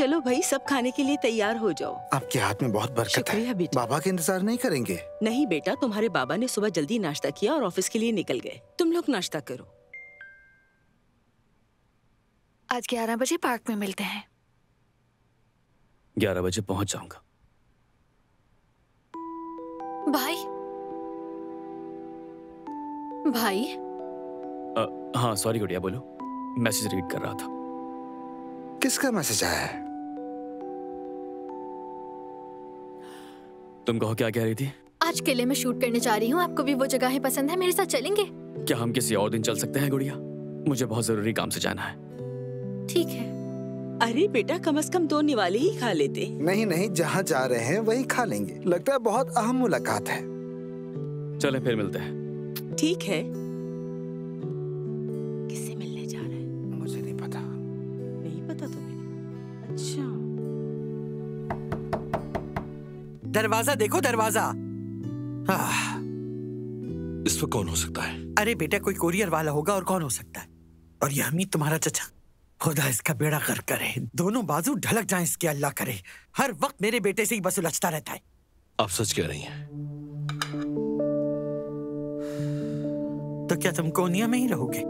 चलो भाई, सब खाने के लिए तैयार हो जाओ। आपके हाथ में बहुत बरकत है। शुक्रिया बेटा। बाबा के इंतजार नहीं करेंगे? नहीं बेटा, तुम्हारे बाबा ने सुबह जल्दी नाश्ता किया और ऑफिस के लिए निकल गए। तुम लोग नाश्ता करो। आज 11 बजे पार्क में मिलते हैं। 11 बजे पहुंच जाऊंगा। भाई भाई। हाँ सॉरी गुड़िया, बोलो। मैसेज रीड कर रहा था। किसका मैसेज आया है? तुम कहो, क्या कह रही थी? आज किले में शूट करने जा रही हूँ। आपको भी वो जगहें पसंद है? मेरे साथ चलेंगे? क्या हम किसी और दिन चल सकते हैं गुड़िया? मुझे बहुत जरूरी काम से जाना है। ठीक है। अरे बेटा, कम से कम 2 निवाले ही खा लेते। नहीं नहीं, जहाँ जा रहे हैं वहीं खा लेंगे। लगता है बहुत अहम मुलाकात है। चलें फिर मिलते हैं। ठीक है। किससे मिलने जा रहा है? मुझे नहीं पता। नहीं पता तुम्हें? अच्छा। दरवाजा देखो, दरवाजा। इस वक्त कौन हो सकता है? अरे बेटा, कोई कोरियर वाला होगा, और कौन हो सकता है? और ये हमीद तुम्हारा चचा। खुदा इसका बेड़ा गर्क करे, दोनों बाजू ढलक जाएं इसके, अल्लाह करे। हर वक्त मेरे बेटे से ही बस उलझता रहता है। आप सच कह रही हैं? तो क्या तुम कोनिया में ही रहोगे?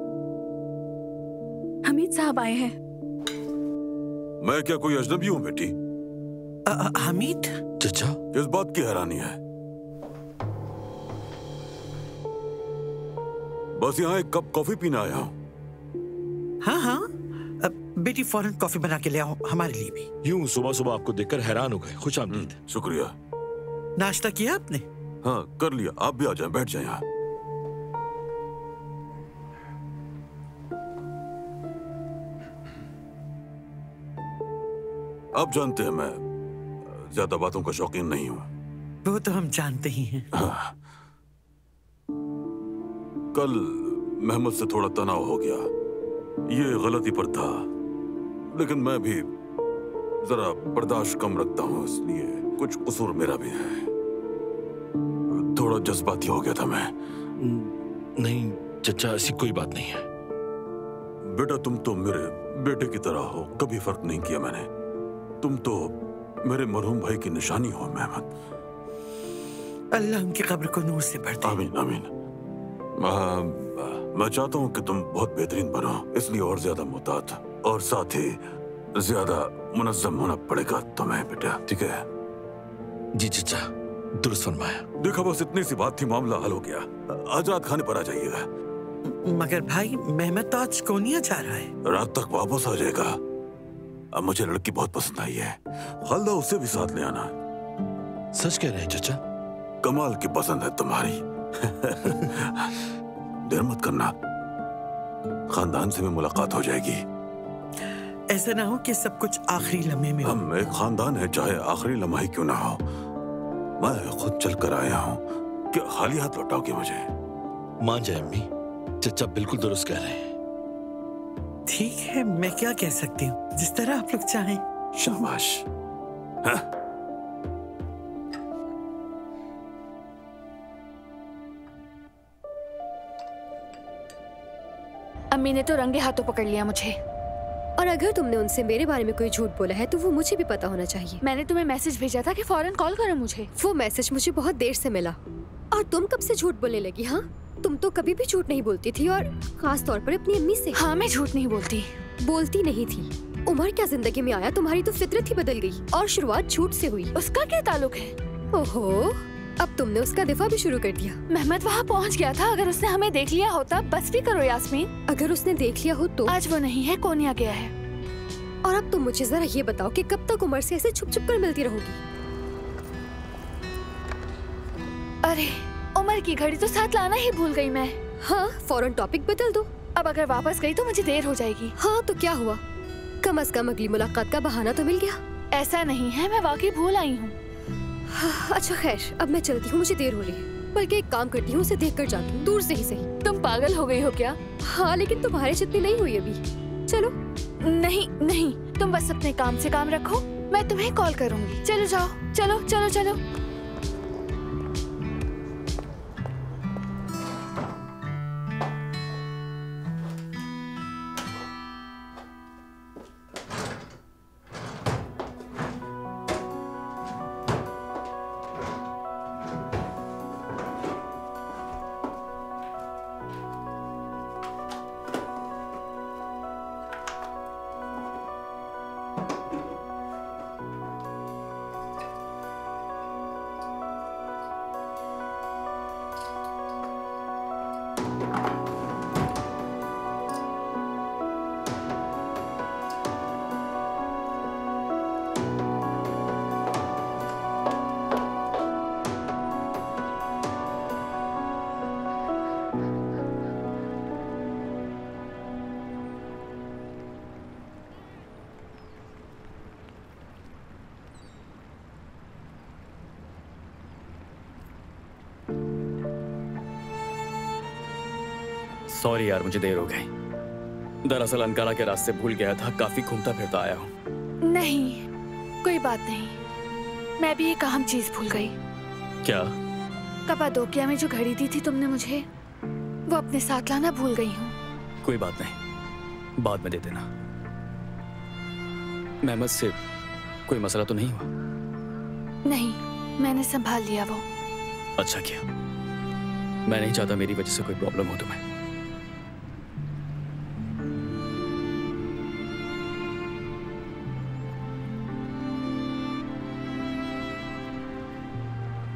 हमीद साहब आए हैं। मैं क्या कोई अजनबी हूँ बेटी? हमीद चचा, किस बात की हैरानी है? बस यहाँ एक कप कॉफी पीने आया हूँ। हाँ हाँ, बेटी फौरन कॉफी बना के ले आओ, हमारे लिए भी। यूं सुबह सुबह आपको देखकर हैरान हो गए। खुश आमदीद। शुक्रिया। नाश्ता किया आपने? हाँ कर लिया। आप भी आ जाएं, बैठ जाएं यहाँ। आप जानते हैं मैं ज्यादा बातों का शौकीन नहीं हूँ। वो तो हम जानते ही हैं। हाँ। कल महमूद से थोड़ा तनाव हो गया। ये गलती पर था, लेकिन मैं भी जरा बर्दाश्त कम रखता हूँ, इसलिए कुछ कसूर मेरा भी है। थोड़ा जज्बाती हो गया था मैं। नहीं चचा, ऐसी कोई बात नहीं है। बेटा तुम तो मेरे बेटे की तरह हो, कभी फर्क नहीं किया मैंने। तुम तो मेरे मरहूम भाई की निशानी हो महमद। अल्लाह उनकी कब्र को नूर से भर दे। आमीन आमीन। मैं चाहता हूँ कि तुम बहुत बेहतरीन बनो, इसलिए और ज्यादा मुहतात और साथ ही ज्यादा मुनज़्ज़म होना पड़ेगा तुम्हें बेटा, ठीक है? जी चचा, दुरुस्त फरमाया। देखा, बस इतनी सी बात थी, मामला हल हो गया। आज रात खाने पर आ जाइएगा। मगर भाई, मेहमद तो आज कोनिया जा रहा है। रात तक वापस आ जाएगा। अब मुझे लड़की बहुत पसंद आई है, खालदा उसे भी साथ ले आना। सच कह रहे हैं चचा? कमाल की पसंद है तुम्हारी। देर मत करना, खानदान से भी मुलाकात हो जाएगी। ऐसा ना हो कि सब कुछ आखिरी लम्हे में हो। हम एक खानदान है, चाहे आखिरी लम्हा ही क्यों ना हो। मैं खुद चल कर आया हूँ, क्या खाली हाथ लौटाओगे मुझे? मान जाए अम्मी, चचा बिल्कुल दुरुस्त कह रहे हैं। ठीक है, मैं क्या कह सकती हूँ, जिस तरह आप लोग चाहें। शाबाश। हाँ? अम्मी ने तो रंगे हाथों पकड़ लिया मुझे। और अगर तुमने उनसे मेरे बारे में कोई झूठ बोला है तो वो मुझे भी पता होना चाहिए। मैंने तुम्हें मैसेज भेजा था कि फौरन कॉल करो मुझे। वो मैसेज मुझे बहुत देर से मिला। और तुम कब से झूठ बोलने लगी? हाँ, तुम तो कभी भी झूठ नहीं बोलती थी, और खास तौर पर अपनी अम्मी से। हाँ, मैं झूठ नहीं बोलती। बोलती नहीं थी। उमर क्या जिंदगी में आया, तुम्हारी तो फितरत ही बदल गई और शुरुआत झूठ से हुई। उसका क्या ताल्लुक है? ओहो, अब तुमने उसका दिफा भी शुरू कर दिया। महमद वहाँ पहुँच गया था। अगर उसने हमें देख लिया होता। बस भी करो यास्मीन। अगर उसने देख लिया हो तो? आज वो नहीं है, कोनिया गया है। और अब तुम मुझे जरा ये बताओ कि कब तक उमर से ऐसे छुप छुप कर मिलती रहोगी? अरे उमर की घड़ी तो साथ लाना ही भूल गई मैं। हाँ, फौरन टॉपिक बदल दो। अब अगर वापस गई तो मुझे देर हो जाएगी। हाँ तो क्या हुआ, कम से कम अगली मुलाकात का बहाना तो मिल गया। ऐसा नहीं है, मैं वाकई भूल आई हूँ। हाँ, अच्छा खैर, अब मैं चलती हूँ, मुझे देर हो रही है। बल्कि एक काम करती हूँ, उसे देख कर जाती हूँ, दूर से ही सही। तुम पागल हो गई हो क्या? हाँ, लेकिन तुम्हारे जितनी नहीं हुई अभी। चलो। नहीं नहीं, तुम बस अपने काम से काम रखो, मैं तुम्हें कॉल करूंगी। चलो जाओ, चलो चलो चलो। सॉरी यार, मुझे देर हो गई। दरअसल अंकारा के रास्ते भूल गया था, काफी घूमता फिरता आया हूँ। नहीं, कोई बात नहीं। मैं भी एक अहम चीज भूल गई। क्या? कपाडोकिया में जो घड़ी दी थी तुमने मुझे, वो अपने साथ लाना भूल गई हूँ। कोई बात नहीं, बाद में दे देना। मेहमद से कोई मसला तो नहीं हुआ? नहीं, मैंने संभाल लिया वो। अच्छा किया। मैं नहीं चाहता मेरी वजह से कोई प्रॉब्लम हो तुम्हें।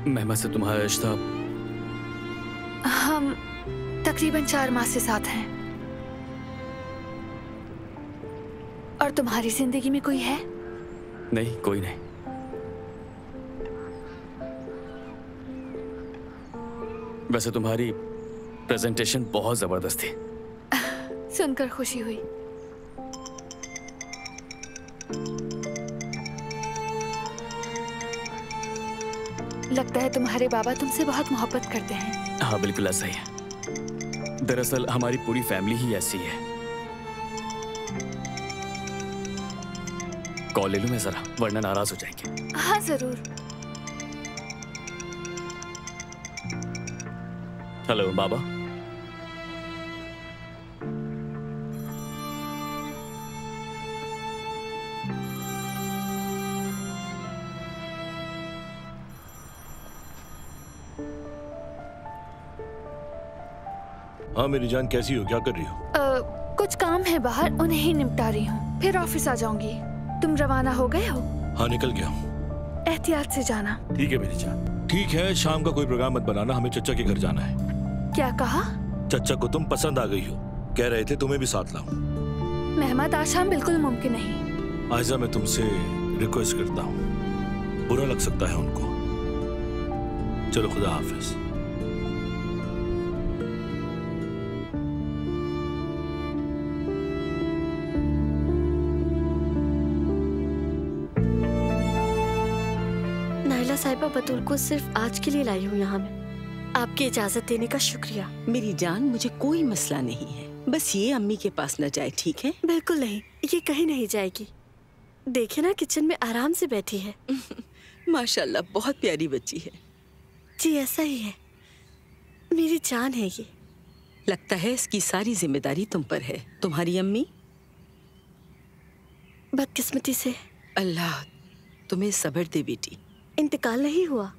मेहमद से तुम्हारा रिश्ता? हम तकरीबन 4 माह से साथ हैं। और तुम्हारी जिंदगी में कोई है? नहीं, कोई नहीं। वैसे तुम्हारी प्रेजेंटेशन बहुत जबरदस्त थी। सुनकर खुशी हुई। लगता है तुम्हारे बाबा तुमसे बहुत मोहब्बत करते हैं। हाँ, बिल्कुल ऐसा ही है। दरअसल हमारी पूरी फैमिली ही ऐसी है। कॉल ले लूं मैं जरा, वरना नाराज हो जाएंगे। हाँ जरूर। हेलो बाबा। हाँ मेरी जान, कैसी हो? क्या कर रही हो? कुछ काम है बाहर, उन्हें ही निपटा रही हूँ, फिर ऑफिस आ जाऊंगी। तुम रवाना हो गए हो? हाँ निकल गया हूँ। एहतियात से जाना। ठीक है मेरी जान। ठीक है, शाम का कोई प्रोग्राम मत बनाना, हमें चचा के घर जाना है। क्या कहा? चचा को तुम पसंद आ गई हो, कह रहे थे तुम्हें भी साथ लाऊं। मेहमद, आज शाम बिल्कुल मुमकिन नहीं। आयजा, मैं तुमसे रिक्वेस्ट करता हूँ, बुरा लग सकता है उनको। चलो खुदा हाफिज। नाइला साहिबा, बतूल को सिर्फ आज के लिए लाई हूँ यहाँ में। आपकी इजाजत देने का शुक्रिया। मेरी जान, मुझे कोई मसला नहीं है, बस ये अम्मी के पास न जाए, ठीक है? बिल्कुल नहीं, ये कहीं नहीं जाएगी। देखे ना, किचन में आराम से बैठी है। माशाल्लाह, बहुत प्यारी बच्ची है। जी ऐसा ही है, मेरी जान है ये। लगता है इसकी सारी जिम्मेदारी तुम पर है। तुम्हारी अम्मी? बदकिस्मती से अल्लाह तुम्हें सब्र दे बेटी। इंतकाल नहीं हुआ,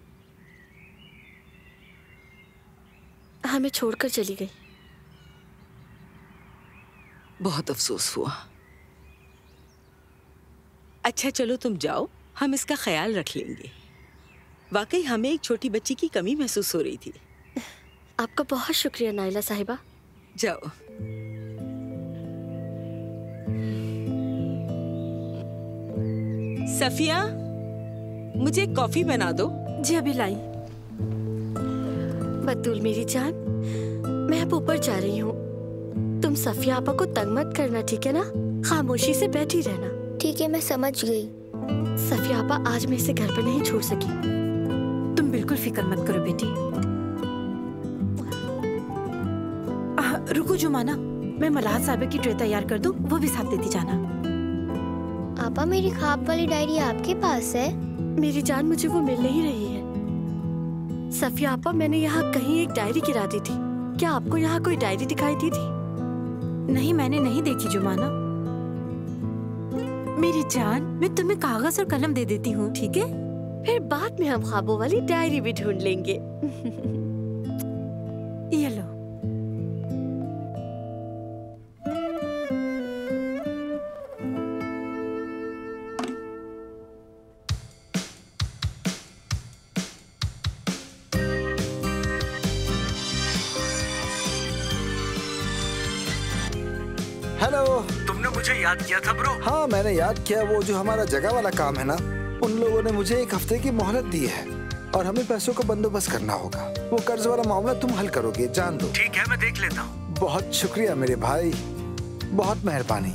हमें छोड़कर चली गई। बहुत अफसोस हुआ। अच्छा चलो तुम जाओ, हम इसका ख्याल रख लेंगे। वाकई हमें एक छोटी बच्ची की कमी महसूस हो रही थी। आपका बहुत शुक्रिया नाइला साहिबा। जाओ। सफिया, मुझे कॉफी बना दो। जी अभी लाई। बतूल मेरी जान, मैं अब ऊपर जा रही हूँ। तुम सफिया आपा को तंग मत करना, ठीक है ना? खामोशी से बैठी रहना। ठीक है, मैं समझ गई। सफिया आपा, आज मैं इसे घर पर नहीं छोड़ सकी। तुम बिल्कुल फिक्र मत करो बेटी। रुको जुमाना, मैं मलाहत साहिबा की ट्रे तैयार कर दूं, वो भी साथ देती जाना। आपा, मेरी ख्वाब वाली डायरी आपके पास है? मेरी जान, मुझे वो मिल नहीं रही है। सफिया आपा, मैंने यहाँ कहीं एक डायरी गिरा दी थी। क्या आपको यहाँ कोई डायरी दिखाई दी थी? नहीं, मैंने नहीं देखी जुमाना। मेरी जान, मैं तुम्हें कागज और कलम दे देती हूँ, ठीक है? फिर बाद में हम ख्वाबों वाली डायरी भी ढूंढ लेंगे। ये लो। हेलो। तुमने मुझे याद किया था ब्रो? हाँ मैंने याद किया। वो जो हमारा जगह वाला काम है ना, उन लोगों ने मुझे 1 हफ्ते की मोहलत दी है और हमें पैसों का बंदोबस्त करना होगा। वो कर्ज वाला मामला तुम हल करोगे, जान दो। ठीक है, मैं देख लेता हूँ। बहुत शुक्रिया मेरे भाई, बहुत मेहरबानी।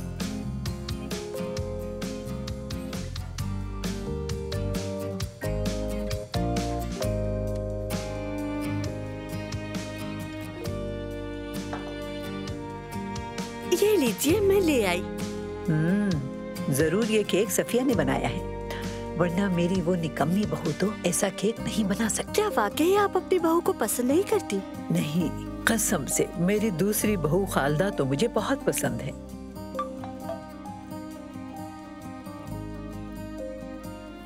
ले आई। जरूर ये केक सफिया ने बनाया है, वरना मेरी वो निकम्मी बहू तो ऐसा केक नहीं बना सकती। क्या वाकई आप अपनी बहू को पसंद नहीं करती? नहीं, कसम से मेरी दूसरी बहू खालदा तो मुझे बहुत पसंद है।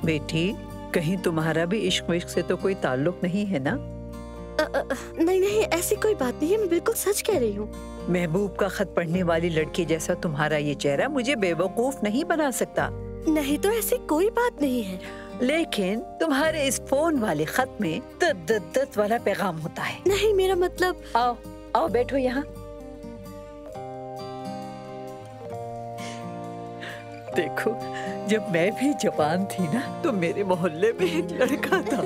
बेटी, कहीं तुम्हारा भी इश्क विश्क से तो कोई ताल्लुक नहीं है ना? नहीं नहीं, ऐसी कोई बात नहीं है, मैं बिल्कुल सच कह रही हूँ। महबूब का खत पढ़ने वाली लड़की जैसा तुम्हारा ये चेहरा मुझे बेवकूफ नहीं बना सकता। नहीं तो ऐसी कोई बात नहीं है, लेकिन तुम्हारे इस फोन वाले खत में दत वाला पैगाम होता है। नहीं, मेरा मतलब। आओ आओ बैठो यहाँ। देखो, जब मैं भी जवान थी ना तो मेरे मोहल्ले में एक लड़का था।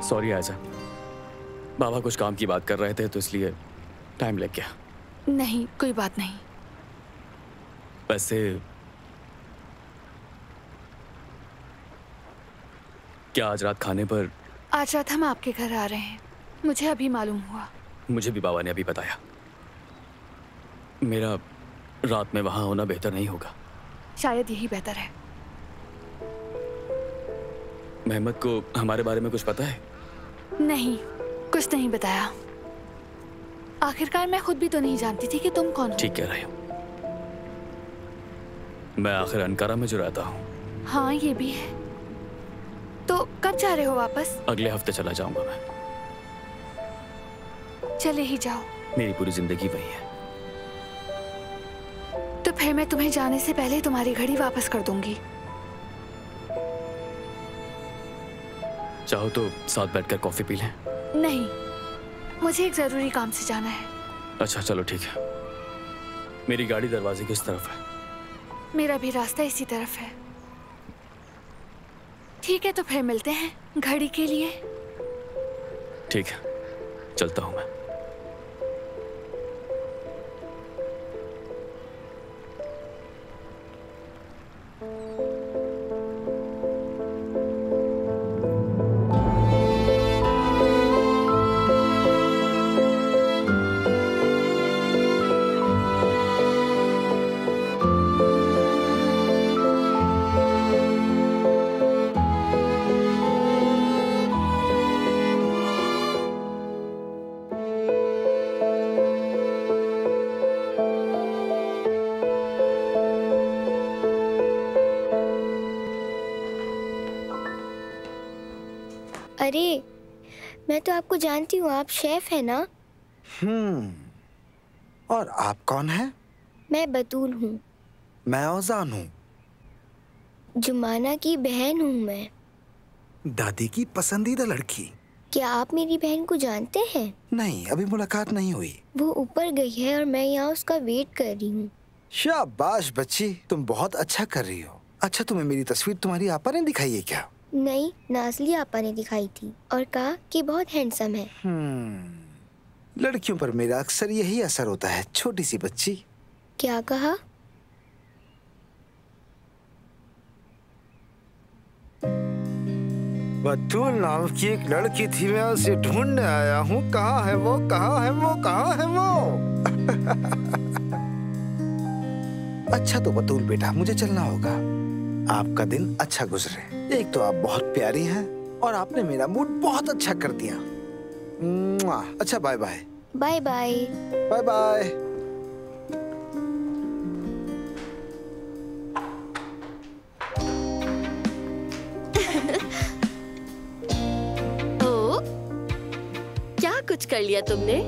सॉरी आजा, बाबा कुछ काम की बात कर रहे थे तो इसलिए टाइम लग गया। नहीं, कोई बात नहीं। वैसे क्या आज रात खाने पर? आज रात हम आपके घर आ रहे हैं, मुझे अभी मालूम हुआ। मुझे भी बाबा ने अभी बताया। मेरा रात में वहां होना बेहतर नहीं होगा। शायद यही बेहतर है। मेहमत को हमारे बारे में कुछ पता है? नहीं, कुछ नहीं बताया। आखिरकार मैं खुद भी तो नहीं जानती थी कि तुम कौन हो। ठीक कह रहे हो। मैं आखिर अंकारा में जो रहता हूँ। हाँ, ये भी है। तो कब जा रहे हो वापस? अगले हफ्ते चला जाऊंगा मैं। चले ही जाओ। मेरी पूरी जिंदगी वही है। तो फिर मैं तुम्हें जाने से पहले तुम्हारी घड़ी वापस कर दूंगी। चाहो तो साथ बैठकर कॉफी पी लें। नहीं, मुझे एक जरूरी काम से जाना है। अच्छा चलो ठीक है। मेरी गाड़ी दरवाजे की इस तरफ है। मेरा भी रास्ता इसी तरफ है। ठीक है, तो फिर मिलते हैं घड़ी के लिए। ठीक है, चलता हूं मैं। अरे, मैं तो आपको जानती हूँ, आप शेफ है ना? और आप कौन है? मैं बतूल हूँ। मैं औजान हूँ। जुमाना की बहन हूँ मैं। दादी की पसंदीदा लड़की। क्या आप मेरी बहन को जानते हैं? नहीं, अभी मुलाकात नहीं हुई। वो ऊपर गई है और मैं यहाँ उसका वेट कर रही हूँ। शाबाश बच्ची, तुम बहुत अच्छा कर रही हो। अच्छा, तुम्हें मेरी तस्वीर तुम्हारी आपा ने दिखाई है क्या? नहीं, नाज़ली आपा ने दिखाई थी और कहा कि बहुत हैंडसम है। लड़कियों पर मेरा अक्सर यही असर होता है, छोटी सी बच्ची। क्या कहा? बतूल नाम की एक लड़की थी, मैं उसे ढूंढने आया हूँ। कहाँ है वो? कहाँ है वो? कहाँ है वो? अच्छा तो बतूल बेटा, मुझे चलना होगा। आपका दिन अच्छा गुजरे। एक तो आप बहुत प्यारी हैं और आपने मेरा मूड बहुत अच्छा कर दिया। अच्छा, bye bye. Bye bye. Bye bye. ओ, क्या कुछ कर लिया तुमने?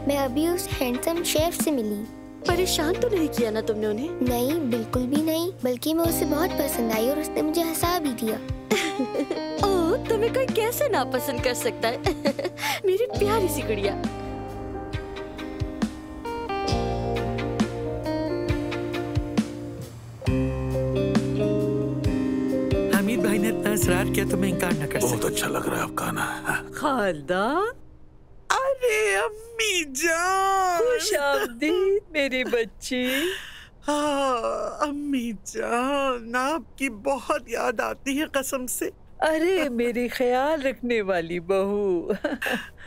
मैं अभी उस हैंडसम शेफ से मिली। परेशान तो नहीं किया ना तुमने उन्हें? नहीं, बिल्कुल भी नहीं, बल्कि मैं उसे बहुत पसंद आई और उसने मुझे हंसा भी दिया। ओह, तुम्हें कोई कैसे नापसंद कर सकता है? मेरी प्यारी सी गुड़िया। हमीद भाई ने इतना इसरार किया तो मैं इनकार न कर सकता। बहुत अच्छा लग रहा है आपका खाना। खालदा, अरे अम्मी जान, खुश आमदीद मेरी बच्ची। हाँ अम्मी जान, आपकी बहुत याद आती है कसम से। अरे मेरी ख्याल रखने वाली बहू।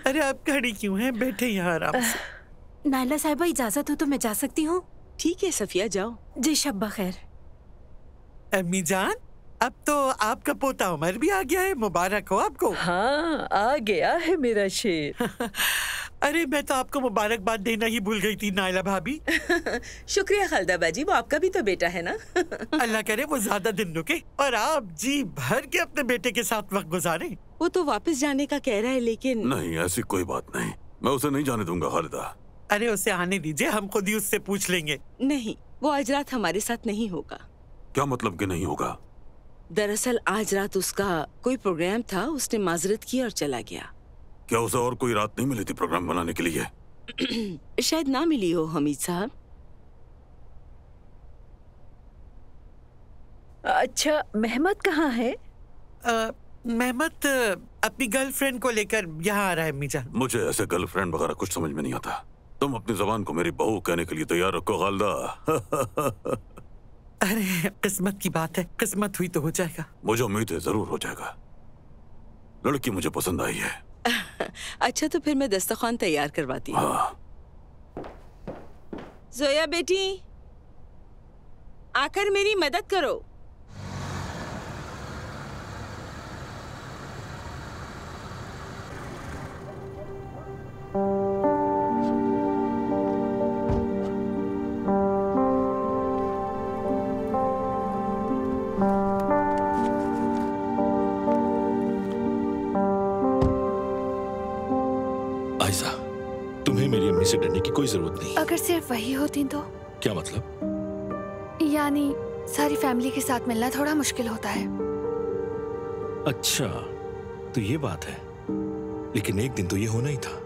अरे आप खड़ी क्यों हैं? बैठे यहाँ आराम से। नायला साहिबा इजाजत हो तो मैं जा सकती हूँ? ठीक है सफिया, जाओ। जी शब्बा खैर। अम्मी जान, अब तो आपका पोता उमर भी आ गया है, मुबारक हो आपको। हाँ, आ गया है मेरा शेर। अरे मैं तो आपको मुबारकबाद देना ही भूल गई थी नायला भाभी। शुक्रिया खालदा बाजी, वो आपका भी तो बेटा है ना। अल्लाह करे वो ज्यादा दिन रुके और आप जी भर के अपने बेटे के साथ वक्त गुजारें। वो तो वापस जाने का कह रहा है लेकिन। नहीं, ऐसी कोई बात नहीं, मैं उसे नहीं जाने दूंगा खालिदा। अरे उसे आने दीजिए, हम खुद ही उससे पूछ लेंगे। नहीं, वो आज रात हमारे साथ नहीं होगा। क्या मतलब कि नहीं होगा? दरअसल आज रात उसका कोई प्रोग्राम था, उसने माजरत की और चला गया। क्या उसे और कोई रात नहीं मिली थी प्रोग्राम बनाने के लिए? शायद ना मिली हो हमीद साहब। अच्छा, मेहमत कहाँ है? मेहमत अपनी गर्लफ्रेंड को लेकर यहाँ आ रहा है अम्मी जान। मुझे ऐसे गर्लफ्रेंड वगैरह कुछ समझ में नहीं आता। तुम अपनी जबान को मेरी बहू कहने के लिए तैयार रखो खालदा। अरे किस्मत की बात है, किस्मत हुई तो हो जाएगा। मुझे उम्मीद है जरूर हो जाएगा। लड़की मुझे पसंद आई है। अच्छा तो फिर मैं दस्तरखान तैयार करवाती हूँ। जोया बेटी, आकर मेरी मदद करो। आयशा, तुम्हें मेरी अम्मी से डरने की कोई जरूरत नहीं। अगर सिर्फ वही होती तो? क्या मतलब? यानी सारी फैमिली के साथ मिलना थोड़ा मुश्किल होता है। अच्छा, तो ये बात है। लेकिन एक दिन तो ये होना ही था।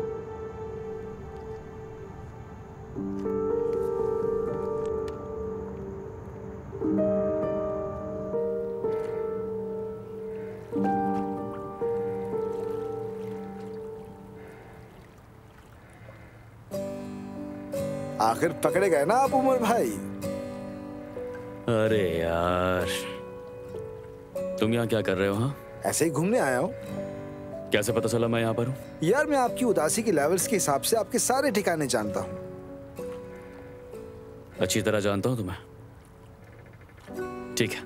आखिर पकड़े गए ना आप उमर भाई। अरे यार, तुम यहाँ क्या कर रहे हो? हाँ, ऐसे ही घूमने आया हूँ। कैसे पता चला मैं यहाँ पर हूँ? यार मैं आपकी उदासी के लेवल्स के हिसाब से आपके सारे ठिकाने जानता हूँ। अच्छी तरह जानता हूँ तुम्हें। ठीक है,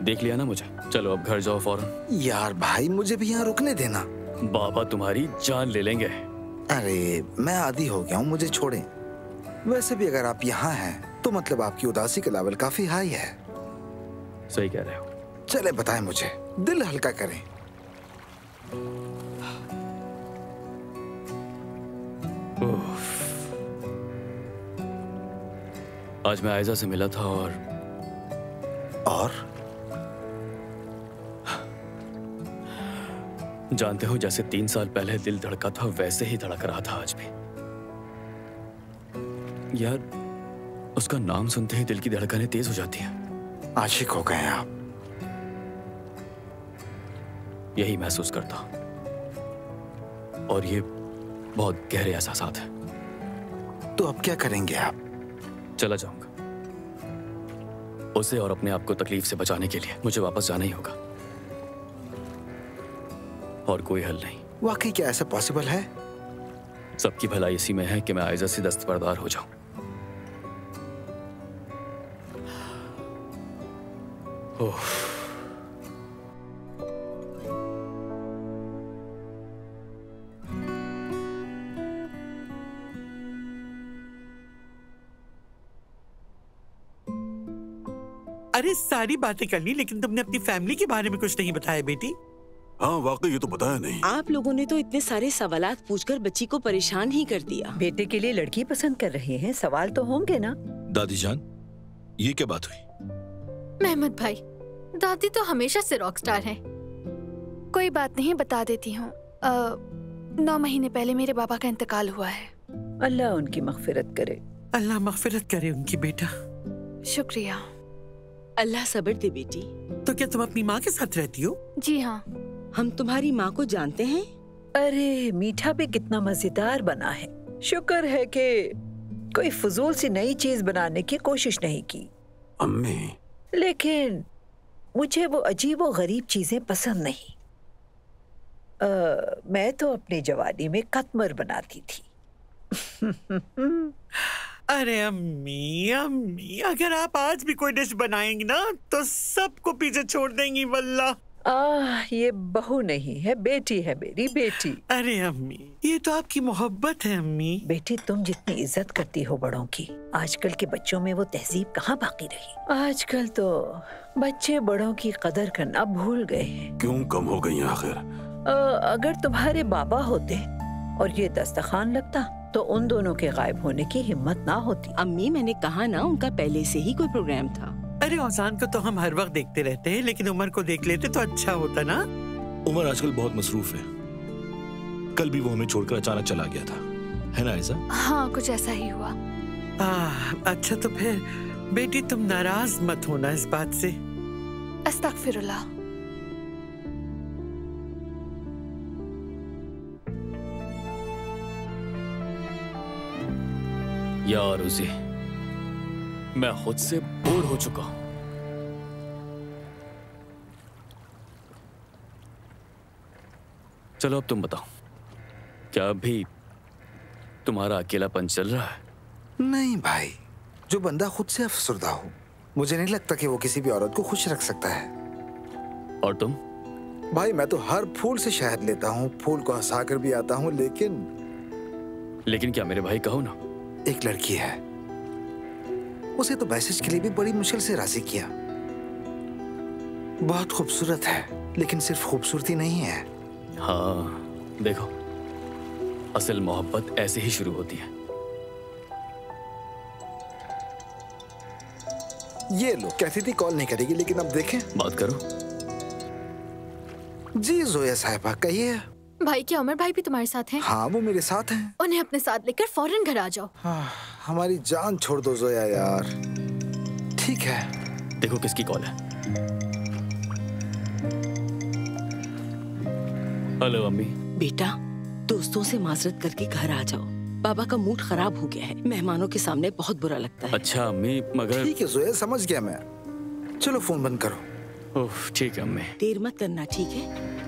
देख लिया ना मुझे। चलो अब घर जाओ फौरन। यार भाई मुझे भी यहाँ रुकने देना। बाबा तुम्हारी जान ले लेंगे। अरे मैं आदी हो गया हूँ, मुझे छोड़ें। वैसे भी अगर आप यहाँ हैं तो मतलब आपकी उदासी का लेवल काफी हाई है। सही कह रहे हो। चले बताएं मुझे, दिल हल्का करें। आज मैं आयजा से मिला था और जानते हो, जैसे 3 साल पहले दिल धड़का था वैसे ही धड़क रहा था आज भी। यार, उसका नाम सुनते ही दिल की धड़कनें तेज हो जाती हैं। आशिक हो गए आप। यही महसूस करता हूं और ये बहुत गहरे एहसासात हैं। तो अब क्या करेंगे आप? चला जाऊंगा। उसे और अपने आप को तकलीफ से बचाने के लिए मुझे वापस जाना ही होगा और कोई हल नहीं। वाकई क्या ऐसा पॉसिबल है? सबकी भलाई इसी में है कि मैं आयजा से दस्तबरदार हो जाऊं। ओह, अरे सारी बातें कर ली, लेकिन तुमने अपनी फैमिली के बारे में कुछ नहीं बताया बेटी। हाँ वाकई ये तो बताया नहीं। आप लोगों ने तो इतने सारे सवालात पूछकर बच्ची को परेशान ही कर दिया। बेटे के लिए लड़की पसंद कर रहे हैं, सवाल तो होंगे ना। दादी जान, ये क्या बात हुई? मेहमत भाई, दादी तो हमेशा से रॉक स्टार हैं। कोई बात नहीं, बता देती हूँ। 9 महीने पहले मेरे बाबा का इंतकाल हुआ है। अल्लाह उनकी मग़फ़िरत करे। अल्लाह मग़फ़िरत करे उनकी बेटा। शुक्रिया। अल्लाह सब्र दे बेटी। तो क्या तुम अपनी माँ के साथ रहती हो? जी हाँ। हम तुम्हारी माँ को जानते हैं। अरे मीठा भी कितना मजेदार बना है। शुक्र है कि कोई फजूल सी नई चीज बनाने की कोशिश नहीं की। अम्मी। लेकिन मुझे वो अजीब और गरीब चीजें पसंद नहीं। मैं तो अपनी जवानी में कतमर बनाती थी। अरे अम्मी अम्मी, अगर आप आज भी कोई डिश बनाएंगी ना तो सबको पीछे छोड़ देंगी वल्ला। ये बहू नहीं है, बेटी है, मेरी बेटी। अरे अम्मी, ये तो आपकी मोहब्बत है अम्मी। बेटी, तुम जितनी इज्जत करती हो बड़ों की, आजकल के बच्चों में वो तहजीब कहाँ बाकी रही। आजकल तो बच्चे बड़ों की कदर करना भूल गए हैं। क्यों कम हो गई आखिर? अगर तुम्हारे बाबा होते और ये दस्तरखान लगता तो उन दोनों के गायब होने की हिम्मत ना होती। अम्मी, मैंने कहा ना, उनका पहले से ही कोई प्रोग्राम था। अरे औसान को तो हम हर वक्त देखते रहते हैं, लेकिन उमर को देख लेते तो अच्छा होता ना। उमर आजकल बहुत मसरूफ है। कल भी वो हमें छोड़कर अचानक चला गया था, है ना ऐसा? हाँ, कुछ ऐसा ही हुआ। अच्छा तो फिर बेटी तुम नाराज मत होना इस बात से। अस्तगफिरुल्लाह। यार उसे मैं खुद से बोर हो चुका हूं। चलो अब तुम बताओ, क्या अभी तुम्हारा अकेलापन चल रहा है? नहीं भाई, जो बंदा खुद से अफसरदा हो, मुझे नहीं लगता कि वो किसी भी औरत को खुश रख सकता है। और तुम? भाई मैं तो हर फूल से शहद लेता हूँ, फूल को हंसा कर भी आता हूँ, लेकिन क्या मेरे भाई, कहो ना। एक लड़की है, उसे तो मैसेज के लिए भी बड़ी मुश्किल से राजी किया। बहुत खूबसूरत है, लेकिन सिर्फ खूबसूरती नहीं है। हाँ देखो, असल मोहब्बत ऐसे ही शुरू होती है। ये लो, कहती थी कॉल नहीं करेगी, लेकिन अब देखें। बात करो। जी जोया साहिबा, कहिए। भाई, क्या उमर भाई भी तुम्हारे साथ हैं? हाँ, वो मेरे साथ हैं। उन्हें अपने साथ लेकर फौरन घर आ जाओ। हमारी जान छोड़ दो जोया यार। ठीक है। देखो किसकी कॉल है। हेलो अम्मी। बेटा, दोस्तों से माजरत करके घर आ जाओ। बाबा का मूड खराब हो गया है, मेहमानों के सामने बहुत बुरा लगता है। अच्छा अम्मी, मगर ठीक है जोया, समझ गया मैं। चलो फोन बंद करो। ओह ठीक है अम्मी। देर मत करना, ठीक है?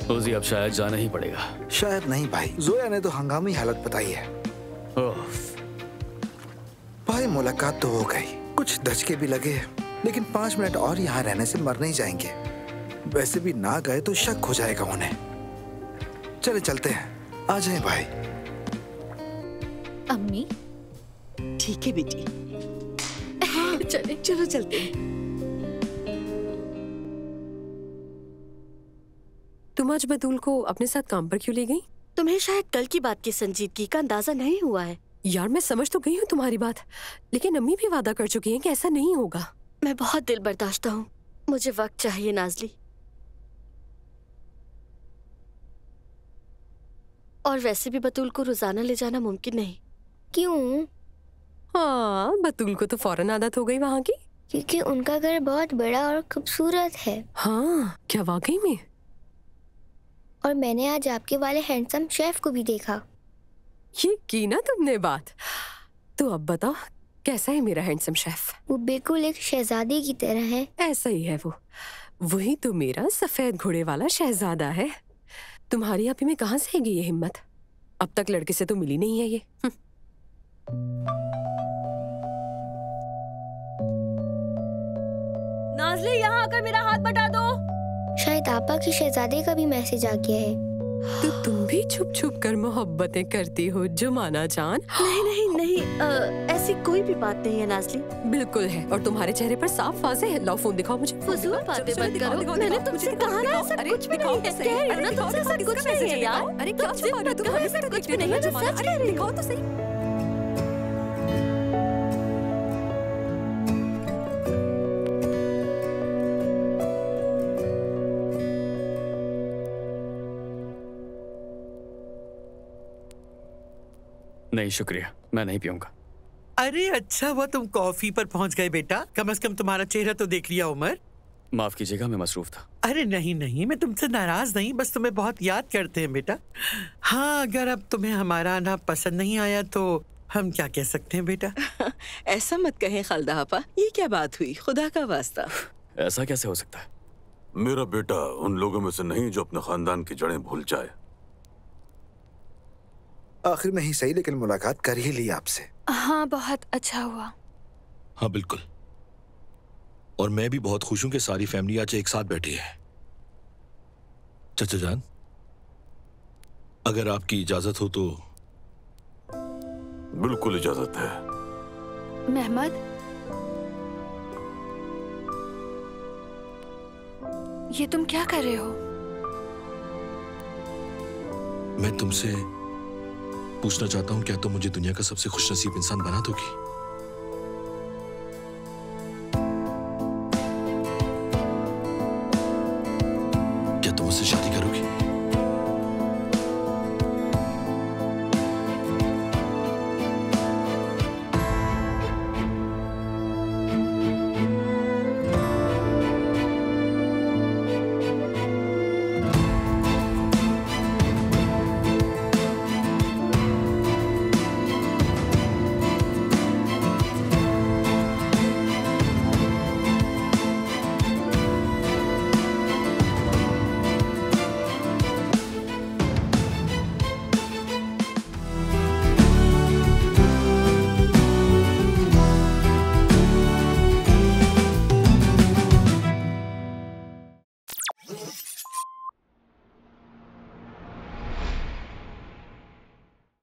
रोजी, अब शायद जाना ही पड़ेगा। शायद नहीं भाई, जोया ने तो हंगामी हालत बताई है। भाई मुलाकात तो हो गई, कुछ धचके भी लगे, लेकिन 5 मिनट और यहाँ रहने से मर नहीं जाएंगे। वैसे भी ना गए तो शक हो जाएगा उन्हें। चले चलते हैं, आ जाए भाई। अम्मी? ठीक है बेटी। हाँ, चले। चलो चलते हैं। तुम आज बतूल को अपने साथ काम पर क्यों ले गई? तुम्हें शायद कल की बात की संजीदगी का अंदाजा नहीं हुआ है। यार मैं समझ तो गई हूँ तुम्हारी बात, लेकिन अम्मी भी वादा कर चुकी हैं कि ऐसा नहीं होगा। मैं बहुत दिल बर्दाश्त हूँ, मुझे वक्त चाहिए नाजली। और वैसे भी बतूल को रोजाना ले जाना मुमकिन नहीं। क्यों? हाँ, बतूल को तो फौरन आदत हो गई वहाँ की। क्योंकि उनका घर बहुत बड़ा और खूबसूरत है। हाँ, क्या वाकई में? और मैंने आज आपके वाले हैंडसम शेफ को भी देखा। ये की ना तुमने बात। तो अब बताओ, कैसा है मेरा हैंडसम शेफ? वो बिल्कुल एक शहजादी की तरह है। ऐसा ही है वो। वही तो मेरा सफेद घोड़े वाला शहजादा है। तुम्हारी आप ही में कहाँ से आएगी ये हिम्मत? अब तक लड़के से तो मिली नहीं है ये। नाज़ली, यहाँ आकर मेरा हाथ बटा दो। शायद आपा की शहजादे का भी मैसेज आ गया है। तो तुम भी छुप छुप कर मोहब्बतें करती हो जुमाना जान? नहीं, ऐसी कोई भी बात नहीं है नाज़ली। बिल्कुल है, और तुम्हारे चेहरे पर साफ वाज़ेह है। लाओ फोन दिखाओ मुझे। फजूल बातें बंद करो। मैंने तुमसे कहा ना, ऐसा कुछ भी नहीं है। कह रही हूं ना, तुमसे ऐसा कुछ नहीं है यार। अरे क्या छुपा रहे हो तुम? ऐसा कुछ भी नहीं है, मैं सच कह रही हूं। दिखाओ तो सही। नहीं शुक्रिया, मैं नहीं पीऊंगा। अरे अच्छा हुआ तुम कॉफी पर पहुंच गए बेटा, कम से कम तुम्हारा चेहरा तो देख लिया उमर। माफ कीजिएगा, मैं मसरूफ था। अरे नहीं, मैं तुमसे नाराज नहीं, बस तुम्हें बहुत याद करते हैं बेटा। हाँ, अगर अब तुम्हें हमारा आना पसंद नहीं आया तो हम क्या कह सकते हैं बेटा? ऐसा मत कहें खालदा आपा, ये क्या बात हुई, खुदा का वास्ता। ऐसा कैसे हो सकता है? मेरा बेटा उन लोगों में से नहीं जो अपने खानदान की जड़ें भूल जाए। आखिर में ही सही, लेकिन मुलाकात कर ही ली आपसे। हाँ, बहुत अच्छा हुआ। हाँ बिल्कुल, और मैं भी बहुत खुश हूं कि सारी फैमिली आज एक साथ बैठी है। चचा जान, अगर आपकी इजाजत हो तो। बिल्कुल इजाजत है। मेहमद, ये तुम क्या कर रहे हो? मैं तुमसे पूछना चाहता हूं, क्या तुम मुझे दुनिया का सबसे खुशनसीब इंसान बना दोगी?